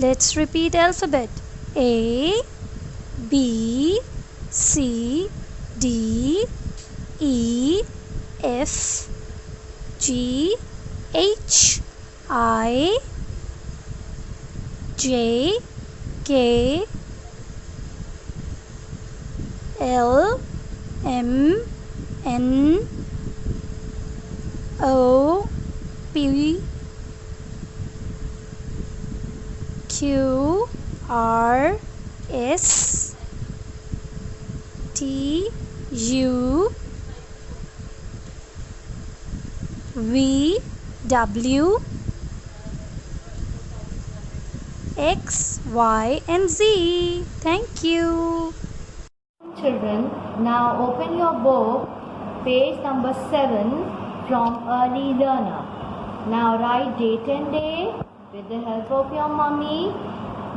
Let's repeat alphabet. A, B, C, D, E, F, G, H, I, J, K, L, M, N, O, P, Q, R, S, T, U, V, W, X, Y, and Z. Thank you. Children, now open your book, page number 7 from Early Learner. Now write date and day with the help of your mummy.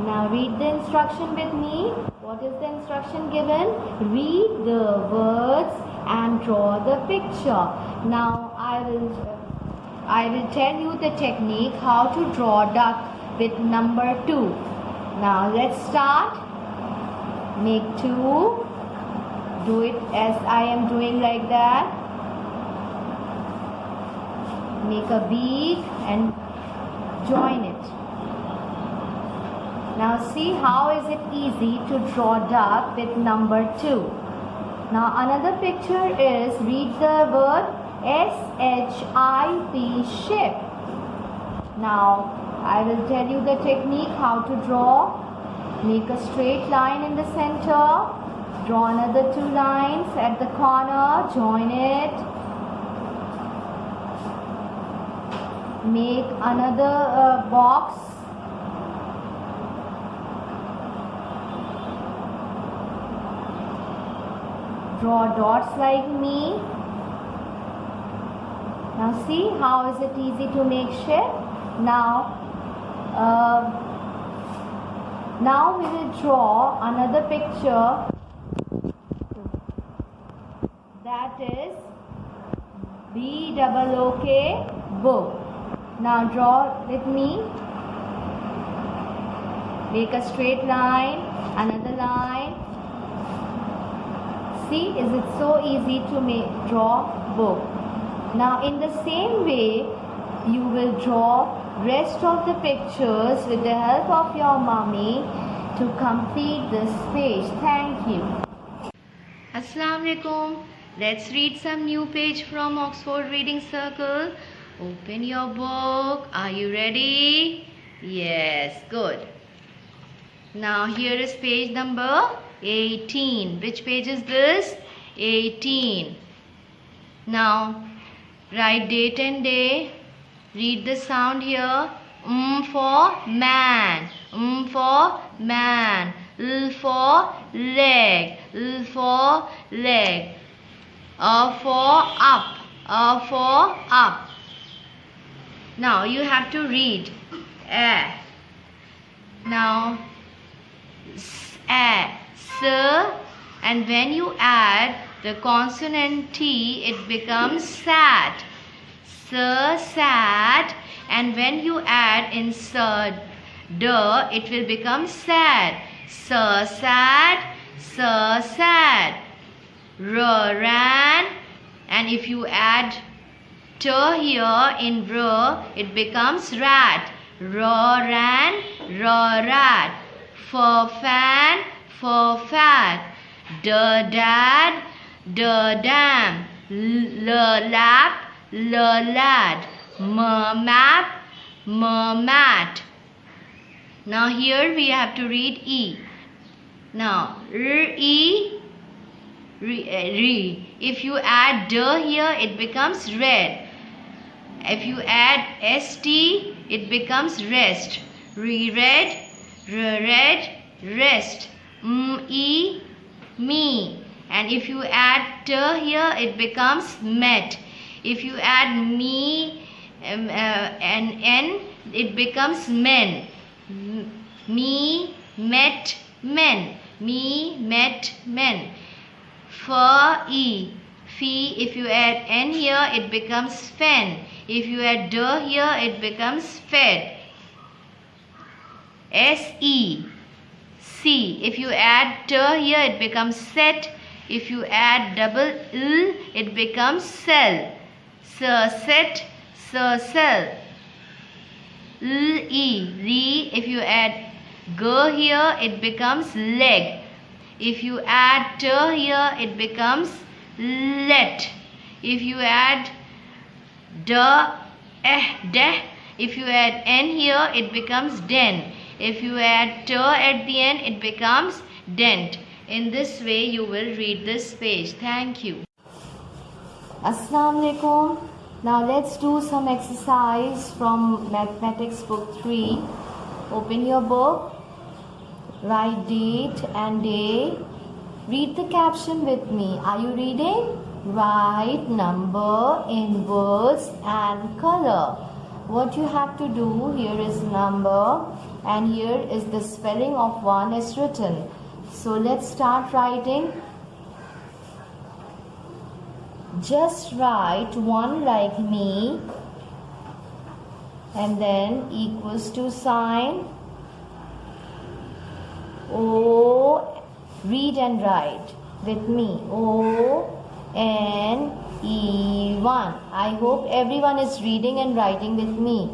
Now read the instruction with me. What is the instruction given? Read the words and draw the picture. Now I will tell you the technique how to draw duck with number 2. Now let's start. Make 2. Do it as I am doing, like that. Make a beak and join it. Now see how is it easy to draw duck with number 2. Now another picture is, read the word S-H-I-P, ship. Now I will tell you the technique how to draw. Make a straight line in the center. Draw another 2 lines at the corner. Join it. Make another box. Draw dots like me. Now see how is it easy to make shape. Now we will draw another picture, that is B-O-O-K, book. Now draw with me. Make a straight line, another line. See, is it so easy to draw book. Now in the same way, you will draw rest of the pictures with the help of your mummy to complete this page. Thank you. Assalamu alaikum. Let's read some new page from Oxford Reading Circle. Open your book. Are you ready? Yes, good. Now here is page number 18. Which page is this? 18. Now write date and day. Read the sound here. For man. For man. L for leg. L for leg. For up. For up. Now you have to read. Now s, and when you add the consonant T, it becomes sad. Sad, and when you add insert D, it will become sad. Sad, sad. Ran, and if you add T here in R, it becomes rat. Ran, rat. Fan, fat. Dad, dam. Lap, lad. Mat. Now here we have to read E. Now re. If you add D here, it becomes red. If you add ST, it becomes rest. Red, rest. Me. And if you add T here, it becomes met. If you add me and N, it becomes men. Me, met, men. Me, met, men. Fee. If you add N here, it becomes fen. If you add D here, it becomes fed. S-E. See, if you add T here, it becomes set. If you add double L, it becomes cell. Set, cell. L-E, re. If you add G here, it becomes leg. If you add T here, it becomes let. If you add deh. If you add N here, it becomes den. If you add T at the end, it becomes dent. In this way, you will read this page. Thank you. Assalamu alaikum. Now let's do some exercise from Mathematics book 3. Open your book. Write date and day. Read the caption with me. Are you reading? Write number in words and color. What you have to do, here is number and here is the spelling of 1 is written. So let's start writing. Just write 1 like me and then equals to sign. O, read and write with me. O-N-E-1. I hope everyone is reading and writing with me.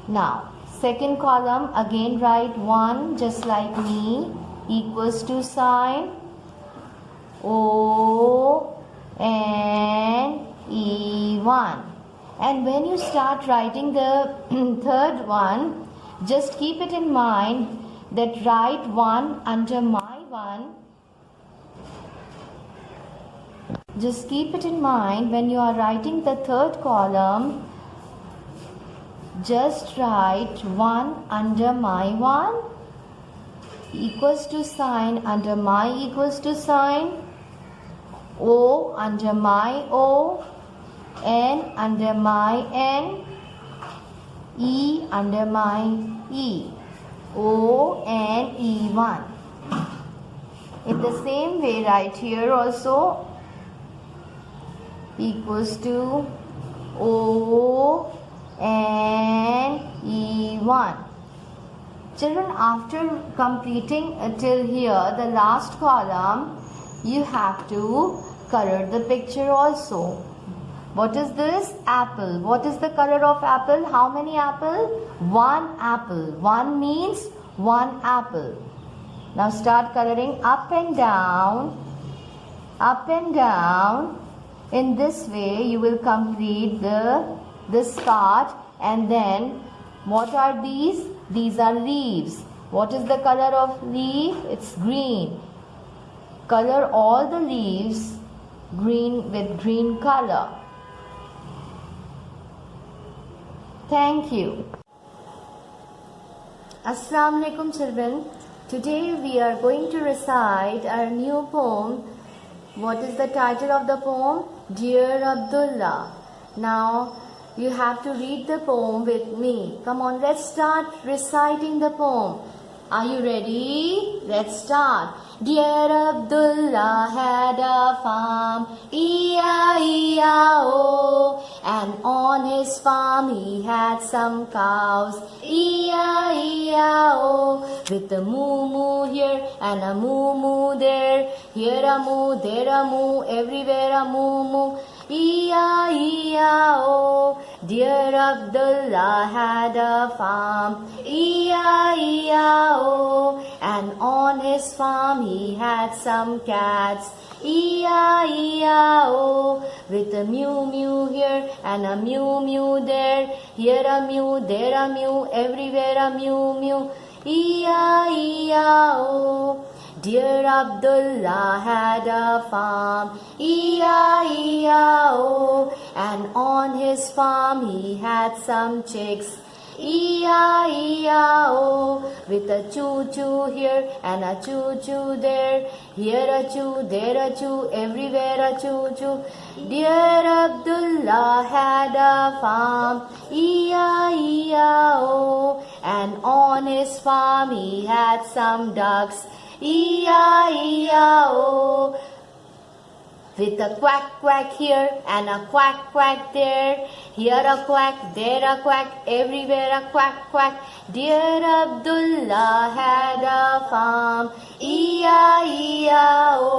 Now, second column, again write 1 just like me, equals to sign. O-N-E-1. And when you start writing the third one, just keep it in mind that write 1 under my 1. Just keep it in mind when you are writing the third column, just write 1 under my 1, equals to sign under my equals to sign, O under my O, N under my N, E under my E. O-N-E-1. In the same way, write here also equals to O-N-E-1. Children, after completing till here the last column, you have to color the picture also. What is this? Apple. What is the color of apple? How many apple? 1 apple. 1 means 1 apple. Now start coloring up and down. Up and down. In this way you will complete this part. And then what are these? These are leaves. What is the color of leaf? It's green. Color all the leaves green with green color. Thank you. Assalamu alaikum children. Today we are going to recite our new poem. What is the title of the poem? Dear Abdullah. Now you have to read the poem with me. Come on, let's start reciting the poem. Are you ready? Let's start. Dear Abdullah had a farm, E-I-E-I-O, and on his farm he had some cows, E-I-E-I-O, with a moo-moo here and a moo-moo there, here a moo, there a moo, everywhere a moo-moo, E-I-E-I-O. Dear Abdullah had a farm, E-I-E-I-O, and on his farm he had some cats, E-I-E-I-O, with a mew-mew here and a mew-mew there, here a mew, there a mew, everywhere a mew-mew, E-I-E-I-O. Dear Abdullah had a farm, E-I-E-I-O, and on his farm he had some chicks, E-I-E-I-O, with a choo-choo here and a choo-choo there, here a choo, there a choo, everywhere a choo-choo. Dear Abdullah had a farm, E-I-E-I-O, and on his farm he had some ducks, E-I-E-I-O, with a quack quack here and a quack quack there. Here a quack, there a quack, everywhere a quack quack. Dear Abdullah had a farm, E-I-E-I-O.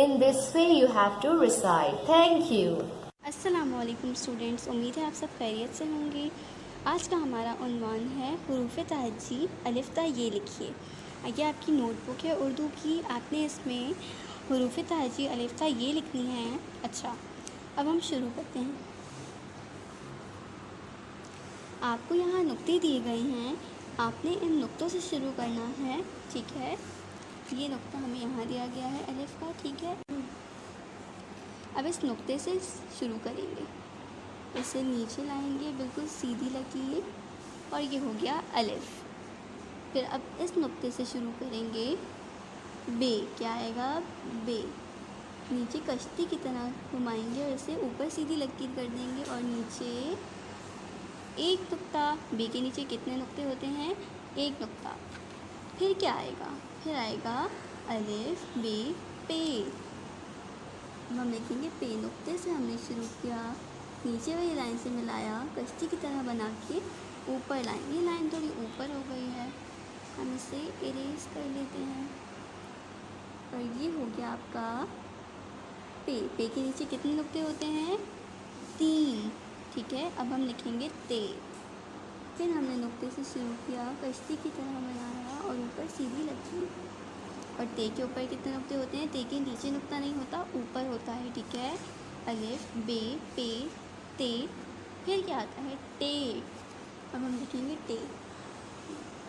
In this way you have to recite. Thank you. السلام علیکم students, امید ہے آپ سب خیریت سے ہوں گے۔ آج کا ہمارا عنوان ہے حروف تہجی الف تا یہ لکھیے۔ یہ آپ کی نوٹ بک ہے اردو کی، آپ نے اس میں حروف تہجی الف تا یہ لکھنی ہے۔ اچھا، اب ہم شروع کرتے ہیں۔ آپ کو یہاں نقطے دیے گئے ہیں، آپ نے ان نقطوں سے شروع کرنا ہے، ٹھیک ہے۔ یہ نقطہ ہمیں یہاں دیا گیا ہے الف کا، ٹھیک ہے۔ اب اس نقطے سے شروع کریں گے، اسے نیچے لائیں گے بالکل سیدھی لکیر، اور یہ ہو گیا الف۔ پھر اب اس نقطے سے شروع کریں گے بے، کیا آئے گا؟ بے۔ نیچے کشتی کی طرح گھمائیں گے اور اسے اوپر سیدھی لکیر کر دیں گے، اور نیچے ایک نقطہ۔ بے کے نیچے کتنے نقطے ہوتے ہیں؟ ایک نقطہ۔ پھر کیا آئے گا؟ پھر آئے گا الف بے پے۔ اب ہم لکھیں گے پے، نقطے سے ہم نے شروع کیا، نیچے والی لائن سے ملایا، کشتی کی طرح بنا کے اوپر لائن، یہ لائن تھوڑی اوپر ہو گئی ہے، ہم اسے اریز کر لیتے ہیں، اور یہ ہو گیا آپ کا پے۔ پے کے نیچے کتنے نقطے ہوتے ہیں؟ 3، ٹھیک ہے۔ اب ہم لکھیں گے تے۔ پھر ہم نے نقطے سے شروع کیا، کشتی کی طرح بنایا اور اوپر سیدھی لکیر، اور تے کے اوپر کتنے نقطے ہوتے ہیں؟ تے کے نیچے نقطہ نہیں ہوتا، اوپر ہوتا ہے، ٹھیک ہے۔ الف بے پے تے۔ پھر کیا آتا ہے؟ ٹے۔ اب ہم لکھیں گے ٹے۔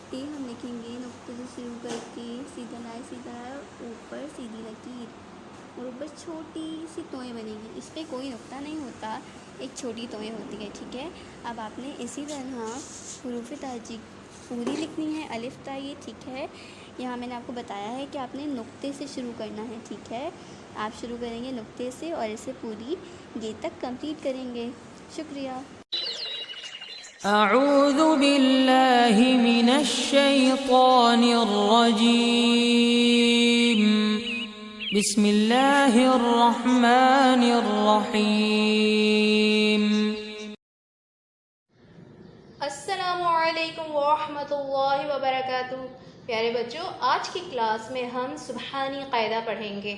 ٹے ہم لکھیں گے نقطے سے شروع کر کے سیدھا لائے، سیدھا لائے، اوپر سیدھی لکیر، اور اوپر چھوٹی سی توئیں بنیں گی، اس پہ کوئی نقطہ نہیں ہوتا، ایک چھوٹی توئیں ہوتی ہے، ٹھیک ہے۔ اب آپ نے اسی طرح حروف تہجی پوری لکھنی ہے الف تا یہ، ٹھیک ہے۔ یہاں میں نے آپ کو بتایا ہے کہ آپ نے نقطے سے شروع کرنا ہے، ٹھیک ہے۔ آپ شروع کریں گے نقطے سے اور اسے پوری یہ تک کمپلیٹ کریں گے۔ شکریہ۔ اعوذ باللہ من الشیطان الرجیم، بسم اللہ الرحمن الرحیم۔ السلام علیکم ورحمۃ اللہ وبرکاتہ۔ پیارے بچوں، آج کی کلاس میں ہم سبحانی قاعدہ پڑھیں گے۔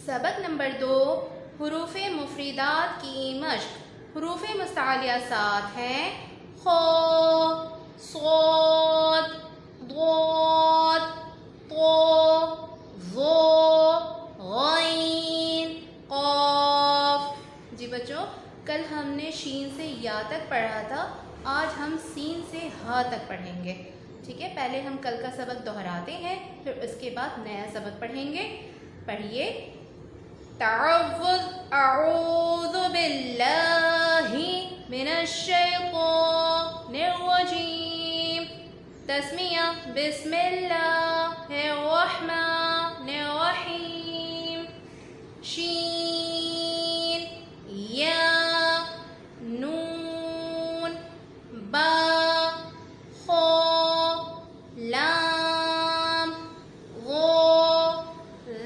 سبق نمبر 2، حروف مفردات کی مشق۔ حروف مستعلیہ 7 ہیں: خ، صاد، ضاد، طا، ظا، غین، قاف۔ جی بچوں، کل ہم نے شین سے یا تک پڑھا تھا، آج ہم سین سے ہا تک پڑھیں گے، ٹھیک ہے۔ پہلے ہم کل کا سبق دہراتے ہیں، پھر اس کے بعد نیا سبق پڑھیں گے۔ پڑھیے: تعوذ، اعوذ باللہ من الشیطان الرجیم۔ تسمیہ، بسم اللہ الرحمن الرحیم۔ شین، یا، نون، با، خا، لام، غا،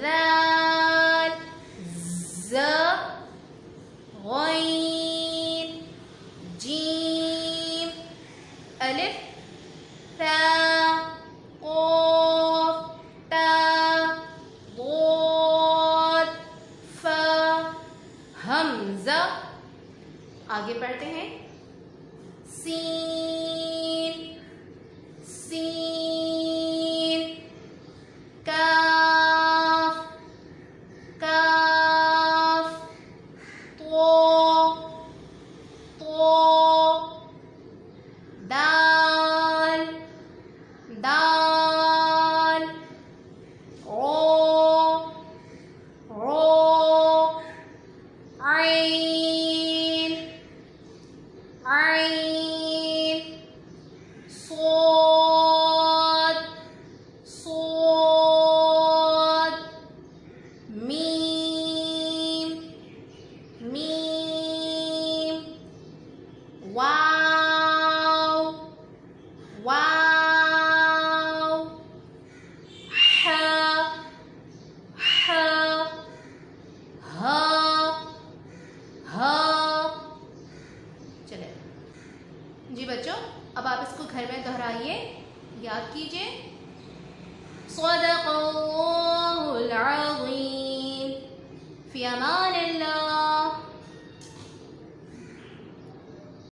ذال، ز، غین، جیم، الف، تا، قاف، تا، ضاد، فا، حمزہ۔ آگے پڑھتے ہیں: سین، سین، کاف، کاف، طا، طا، دال، دال، را، را، عین، عین، صاد، صاد، میم، اب آپ اس کو گھر میں دہرائیے، یاد کیجیے. صدق اللہ العظیم. فی امان